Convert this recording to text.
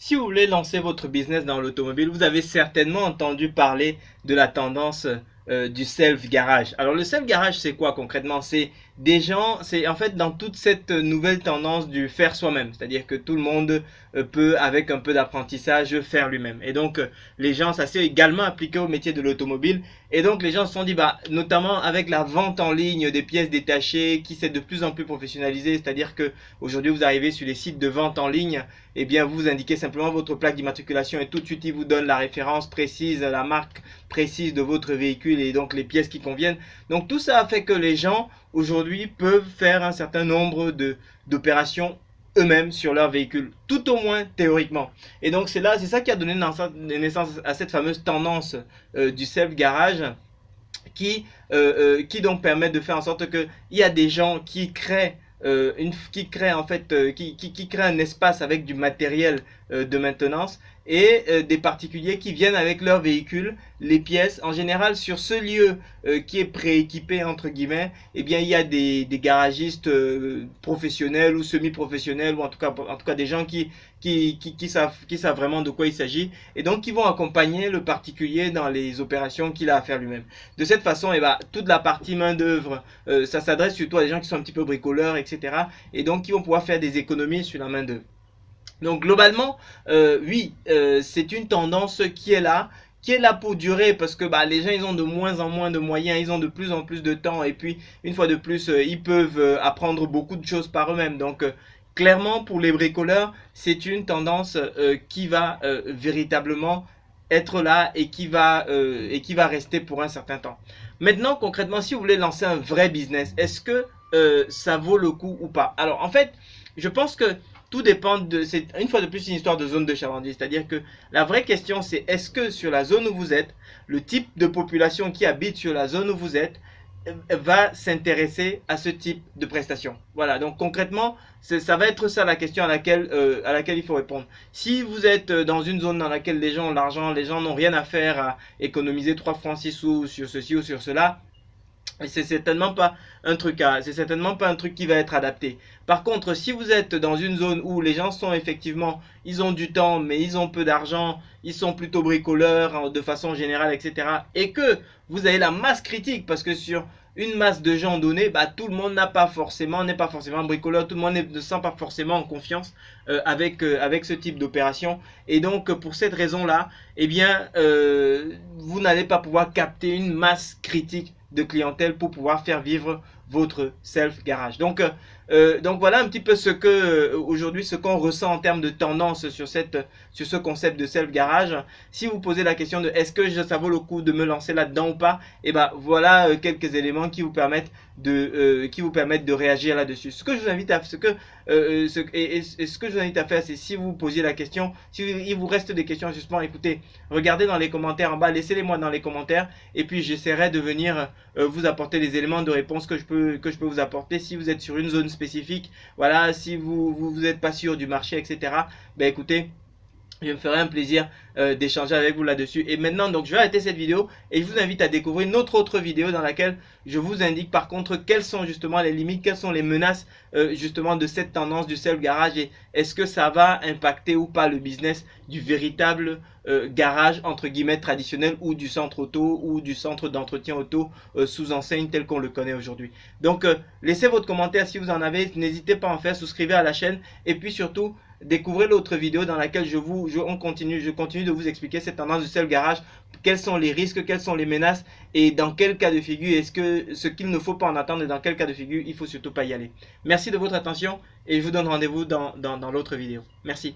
Si vous voulez lancer votre business dans l'automobile, vous avez certainement entendu parler de la tendance du self-garage. Alors le self-garage, c'est quoi concrètement? C'est des gens, c'est en fait dans toute cette nouvelle tendance du faire soi-même. C'est-à-dire que tout le monde peut, avec un peu d'apprentissage, faire lui-même. Et donc les gens, ça s'est également appliqué au métier de l'automobile. Et donc les gens se sont dit, bah, notamment avec la vente en ligne des pièces détachées qui s'est de plus en plus professionnalisée, c'est-à-dire que aujourd'hui vous arrivez sur les sites de vente en ligne, eh bien vous indiquez simplement votre plaque d'immatriculation et tout de suite il vous donne la référence précise, la marque précise de votre véhicule et donc les pièces qui conviennent. Donc tout ça a fait que les gens aujourd'hui peuvent faire un certain nombre d'opérations eux-mêmes sur leur véhicule, tout au moins théoriquement. Et donc c'est ça qui a donné naissance à cette fameuse tendance du self-garage qui donc permet de faire en sorte que il y a des gens qui créent qui crée un espace avec du matériel de maintenance et des particuliers qui viennent avec leur véhicule, les pièces. En général, sur ce lieu qui est prééquipé, entre guillemets, eh bien, il y a des garagistes professionnels ou semi-professionnels, ou en tout cas des gens qui savent vraiment de quoi il s'agit, et donc qui vont accompagner le particulier dans les opérations qu'il a à faire lui-même. De cette façon, eh ben, toute la partie main-d'œuvre, ça s'adresse surtout à des gens qui sont un petit peu bricoleurs, etc. Et donc qui vont pouvoir faire des économies sur la main-d'œuvre. Donc globalement, oui, c'est une tendance qui est là pour durer parce que bah, les gens ils ont de moins en moins de moyens, ils ont de plus en plus de temps et puis une fois de plus ils peuvent apprendre beaucoup de choses par eux-mêmes. Donc clairement pour les bricoleurs c'est une tendance qui va véritablement être là et qui va rester pour un certain temps. Maintenant concrètement si vous voulez lancer un vrai business, est-ce que ça vaut le coup ou pas? Alors en fait je pense que tout dépend de, c'est une fois de plus une histoire de zone de chalandise, c'est-à-dire que la vraie question c'est est-ce que sur la zone où vous êtes, le type de population qui habite sur la zone où vous êtes va s'intéresser à ce type de prestations. Voilà, donc concrètement, ça va être ça la question à laquelle il faut répondre. Si vous êtes dans une zone dans laquelle les gens ont l'argent, les gens n'ont rien à faire à économiser 3 francs 6 sous sur ceci ou sur cela, c'est certainement pas c'est certainement pas un truc qui va être adapté. Par contre, si vous êtes dans une zone où les gens sont effectivement, ils ont du temps, mais ils ont peu d'argent, ils sont plutôt bricoleurs de façon générale, etc. Et que vous avez la masse critique, parce que sur une masse de gens donnée, bah, tout le monde n'est pas forcément bricoleur, tout le monde ne se sent pas forcément en confiance avec ce type d'opération. Et donc, pour cette raison-là, eh bien, vous n'allez pas pouvoir capter une masse critique de clientèle pour pouvoir faire vivre votre self-garage. Donc voilà un petit peu ce que aujourd'hui ce qu'on ressent en termes de tendance sur ce concept de self-garage. Si vous posez la question de est-ce que ça vaut le coup de me lancer là-dedans ou pas, et ben voilà quelques éléments qui vous permettent de réagir là-dessus. Ce que je vous invite à ce que je vous invite à faire, c'est si vous posiez la question, si il vous reste des questions en suspens, écoutez, regardez dans les commentaires en bas, laissez-les moi dans les commentaires et puis j'essaierai de venir vous apporter les éléments de réponse que je peux vous apporter si vous êtes sur une zone spécifique. Voilà, si vous êtes pas sûr du marché, etc. Ben écoutez, je me ferai un plaisir d'échanger avec vous là-dessus. Et maintenant, donc, je vais arrêter cette vidéo et je vous invite à découvrir notre autre vidéo dans laquelle je vous indique par contre quelles sont justement les limites, quelles sont les menaces justement de cette tendance du self-garage et est-ce que ça va impacter ou pas le business du véritable garage entre guillemets traditionnel ou du centre auto ou du centre d'entretien auto sous enseigne tel qu'on le connaît aujourd'hui. Donc, laissez votre commentaire si vous en avez, n'hésitez pas à en faire, souscrivez à la chaîne et puis surtout, découvrez l'autre vidéo dans laquelle je continue de vous expliquer cette tendance du self-garage, quels sont les risques, quelles sont les menaces et dans quel cas de figure est-ce que ce qu'il ne faut pas en attendre et dans quel cas de figure il faut surtout pas y aller. Merci de votre attention et je vous donne rendez-vous dans l'autre vidéo. Merci.